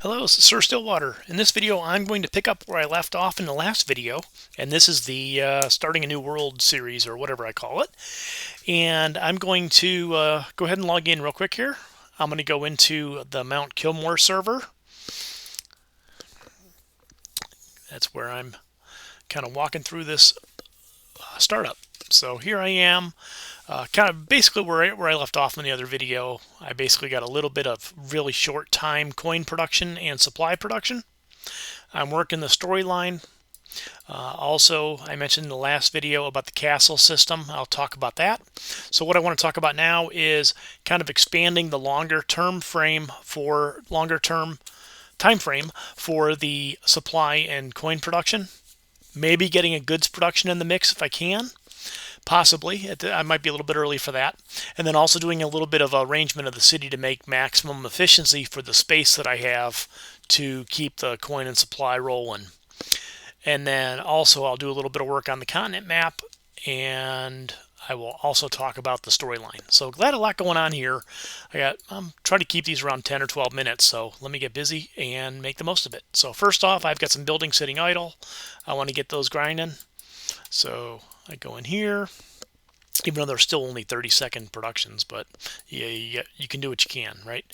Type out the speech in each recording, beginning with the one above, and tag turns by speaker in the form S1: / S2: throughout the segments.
S1: Hello, this is SirStillwater. In this video, I'm going to pick up where I left off in the last video, and this is the Starting a New World series, or whatever I call it. And I'm going to go ahead and log in real quick here. I'm going to go into the Mount Kilmore server. That's where I'm kind of walking through this startup. So here I am, kind of basically where I left off in the other video. I basically got a little bit of really short time coin production and supply production. I'm working the storyline. Also, I mentioned in the last video about the castle system. I'll talk about that. So what I want to talk about now is kind of expanding the longer term time frame for the supply and coin production. Maybe getting a goods production in the mix if I can. Possibly. I might be a little bit early for that. And then also doing a little bit of arrangement of the city to make maximum efficiency for the space that I have to keep the coin and supply rolling. And then also I'll do a little bit of work on the continent map, and I will also talk about the storyline. So glad a lot going on here. I'm trying to keep these around 10 or 12 minutes, so let me get busy and make the most of it. So first off, I've got some buildings sitting idle. I want to get those grinding. So I go in here, even though they're still only 30-second productions, but yeah, you can do what you can, right?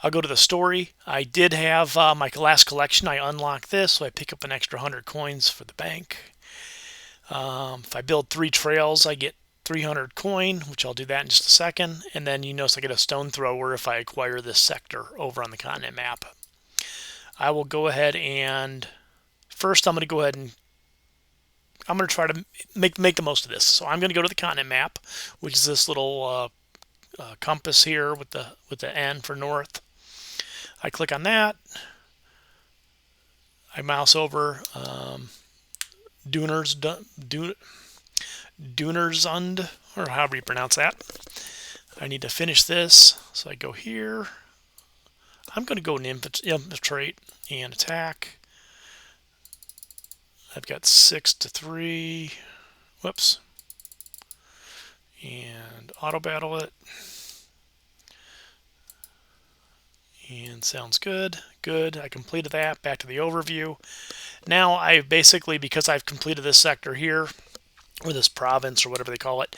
S1: I'll go to the story. I did have my last collection. I unlocked this, so I pick up an extra 100 coins for the bank. If I build 3 trails, I get 300 coin, which I'll do that in just a second. And then you notice I get a stone thrower if I acquire this sector over on the continent map. I will go ahead and first I'm going to go ahead and I'm going to try to make the most of this. So I'm going to go to the continent map, which is this little compass here with the N for north. I click on that. I mouse over Dunersund, or however you pronounce that. I need to finish this, so I go here. I'm going to go and infiltrate and attack. I've got 6 to 3. Whoops. And auto battle it. And sounds good. Good. I completed that. Back to the overview. Now I basically, because I've completed this sector here, or this province, or whatever they call it,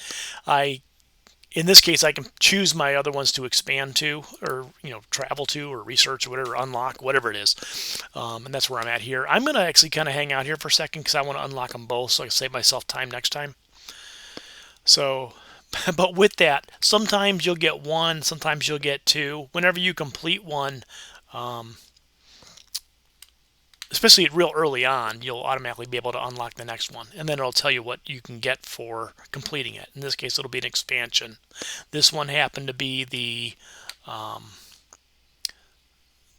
S1: in this case, I can choose my other ones to expand to, or travel to, or research, or whatever, unlock, whatever it is. And that's where I'm at here. I'm going to actually kind of hang out here for a second because I want to unlock them both so I can save myself time next time. So, but with that, sometimes you'll get 1, sometimes you'll get 2. Whenever you complete one, especially real early on, you'll automatically be able to unlock the next one, and then it'll tell you what you can get for completing it. In this case, it'll be an expansion. This one happened to be the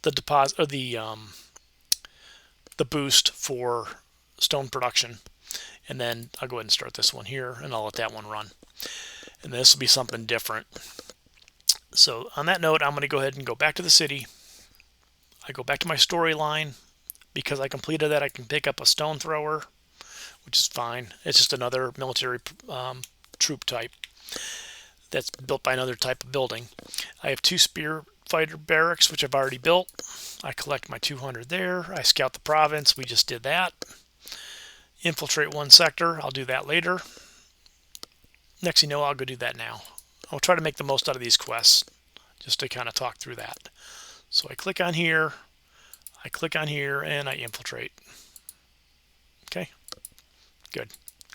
S1: deposit, or the boost for stone production. And then I'll go ahead and start this one here, and I'll let that one run. And this will be something different. So on that note, I'm going to go ahead and go back to the city. I go back to my storyline. Because I completed that, I can pick up a stone thrower, which is fine. It's just another military troop type that's built by another type of building. I have 2 spear fighter barracks, which I've already built. I collect my 200 there. I scout the province. We just did that. Infiltrate 1 sector. I'll do that later. Next thing you know, I'll go do that now. I'll try to make the most out of these quests, just to kind of talk through that. So I click on here. I click on here and I infiltrate. Okay, good.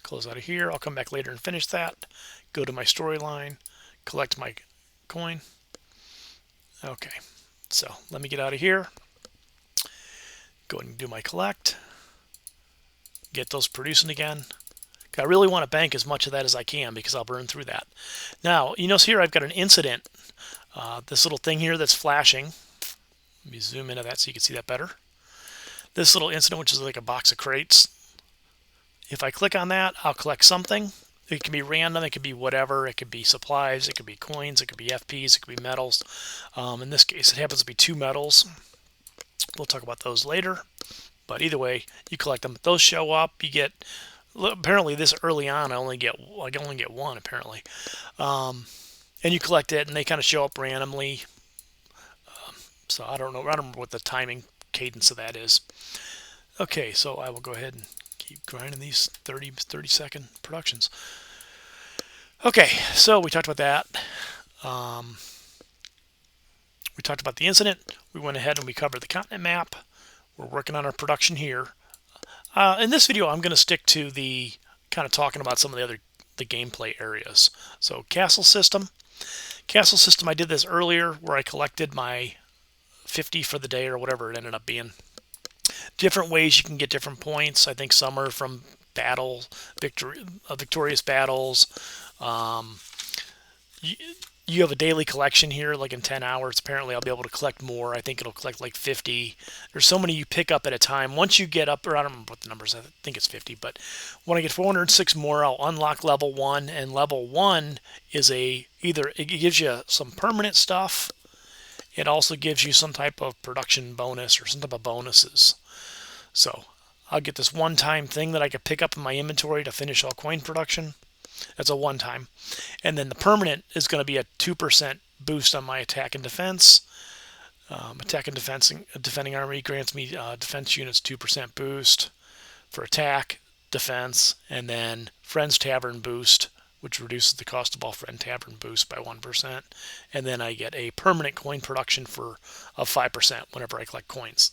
S1: Close out of here. I'll come back later and finish that. Go to my storyline, collect my coin. Okay, so let me get out of here. Go ahead and do my collect. Get those producing again. I really want to bank as much of that as I can because I'll burn through that. Now, you notice here I've got an incident. This little thing here that's flashing. Let me zoom into that so you can see that better. This little incident, which is like a box of crates. If I click on that, I'll collect something. It can be random, it could be whatever. It could be supplies, it could be coins, it could be FPs, it could be metals. In this case, it happens to be 2 metals. We'll talk about those later. But either way, you collect them. Those show up. You get, apparently this early on, I only get 1 apparently. And you collect it, and they kind of show up randomly. So I don't know. I don't remember what the timing cadence of that is. Okay, so I will go ahead and keep grinding these 30-second productions. Okay, so we talked about that. We talked about the incident. We went ahead and we covered the continent map. We're working on our production here. In this video, I'm going to stick to the kind of talking about some of the gameplay areas. So castle system. Castle system, I did this earlier where I collected my 50 for the day or whatever it ended up being. Different ways you can get different points. I think some are from victorious battles. You have a daily collection here, like in 10 hours. Apparently, I'll be able to collect more. I think it'll collect like 50. There's so many you pick up at a time. Once you get up, or I don't remember what the numbers, I think it's 50, but when I get 406 more, I'll unlock level 1, and level 1 is either it gives you some permanent stuff, it also gives you some type of production bonus or some type of bonuses. So I'll get this one-time thing that I could pick up in my inventory to finish all coin production. That's a one-time. And then the permanent is going to be a 2% boost on my attack and defense. Attack and defending army grants me defense units 2% boost for attack, defense, and then Friend's Tavern boost, which reduces the cost of all Friend Tavern boost by 1%. And then I get a permanent coin production of 5% whenever I collect coins.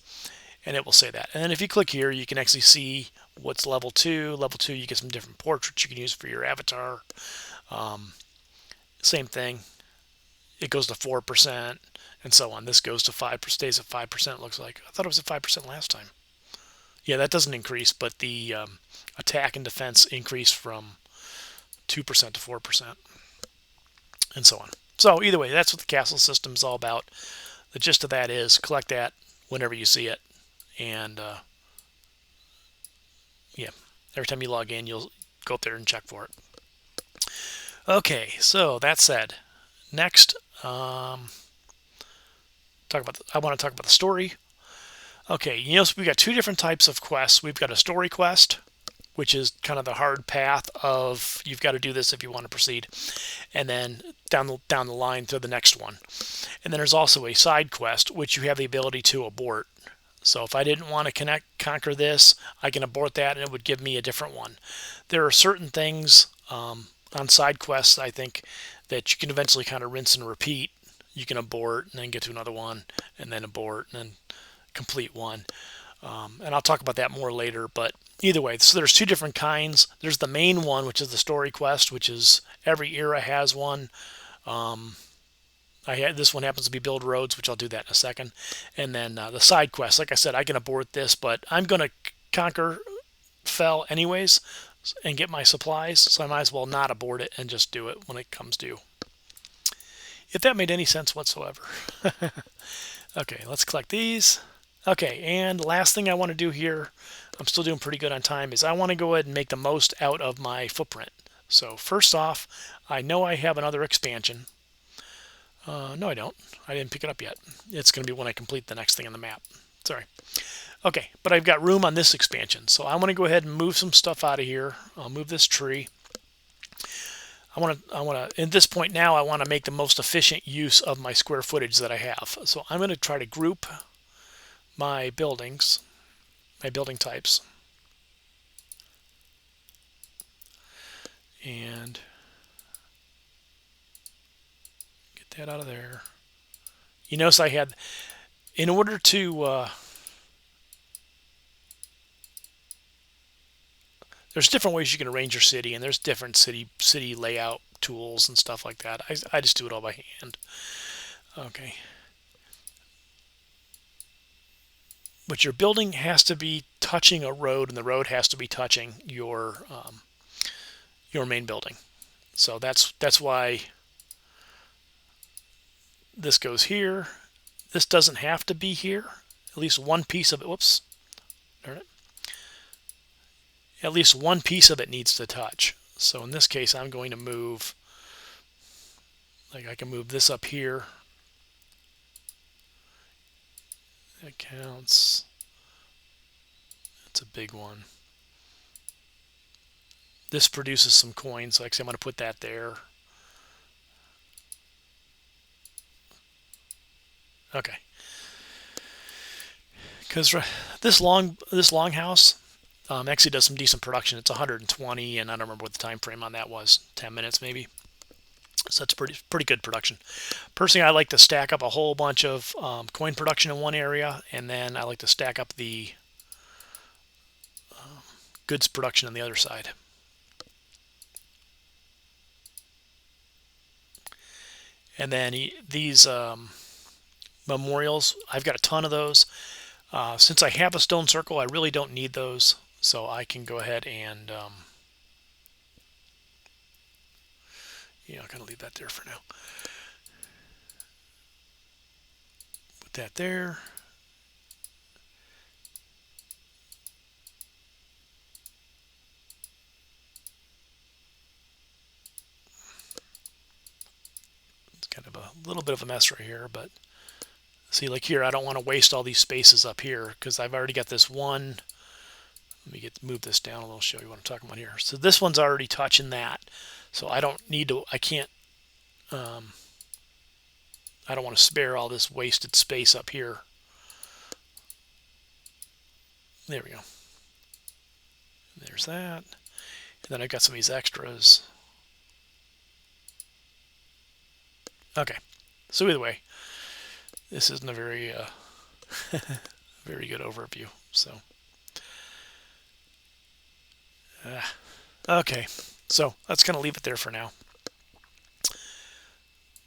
S1: And it will say that. And then if you click here, you can actually see what's level 2. Level 2, you get some different portraits you can use for your avatar. Same thing. It goes to 4% and so on. This goes to 5%, stays at 5%, it looks like. I thought it was at 5% last time. Yeah, that doesn't increase, but the attack and defense increase from 2% to 4%, and so on. So either way, that's what the castle system is all about. The gist of that is collect that whenever you see it. And yeah, every time you log in, you'll go up there and check for it. Okay, so that said, next, I want to talk about the story. Okay, so we've got two different types of quests. We've got a story quest, which is kind of the hard path of you've got to do this if you want to proceed, and then down the line to the next one. And then there's also a side quest, which you have the ability to abort. So if I didn't want to conquer this, I can abort that and it would give me a different one. There are certain things on side quests, I think, that you can eventually kind of rinse and repeat. You can abort and then get to another one and then abort and then complete one. And I'll talk about that more later, but either way, so there's two different kinds. There's the main one, which is the story quest, which is every era has one. This one happens to be build roads, which I'll do that in a second. And then the side quest, like I said, I can abort this, but I'm going to conquer Fell anyways and get my supplies, so I might as well not abort it and just do it when it comes due. If that made any sense whatsoever. Okay, let's collect these. Okay, and last thing I want to do here, I'm still doing pretty good on time, is I want to go ahead and make the most out of my footprint. So first off, I know I have another expansion. No, I don't. I didn't pick it up yet. It's going to be when I complete the next thing on the map. Sorry. Okay, but I've got room on this expansion, so I want to go ahead and move some stuff out of here. I'll move this tree. I want to, at this point now, I want to make the most efficient use of my square footage that I have. So I'm going to try to group my buildings, my building types. And get that out of there. You notice I had, in order to, there's different ways you can arrange your city, and there's different city layout tools and stuff like that. I just do it all by hand. Okay. But your building has to be touching a road, and the road has to be touching your main building. So that's why this goes here. This doesn't have to be here. At least one piece of it. Whoops. Darn it. At least one piece of it needs to touch. So in this case, I'm going to move, like I can move this up here. That counts. That's a big one. This produces some coins, so actually I'm going to put that there. Okay. because this longhouse actually does some decent production. It's 120, and I don't remember what the time frame on that was, 10 minutes maybe. So that's pretty good production. Personally, I like to stack up a whole bunch of coin production in one area, and then I like to stack up the goods production on the other side. And then these memorials, I've got a ton of those. Since I have a stone circle, I really don't need those, so I can go ahead and I'm going to leave that there for now. Put that there. It's kind of a little bit of a mess right here, but see, like here, I don't want to waste all these spaces up here because I've already got this one. Let me move this down a little, show you what I'm talking about here. So this one's already touching that, so I don't need to. I can't. I don't want to spare all this wasted space up here. There we go. There's that. And then I've got some of these extras. Okay. So either way, this isn't a very very good overview. So okay. So that's going to leave it there for now.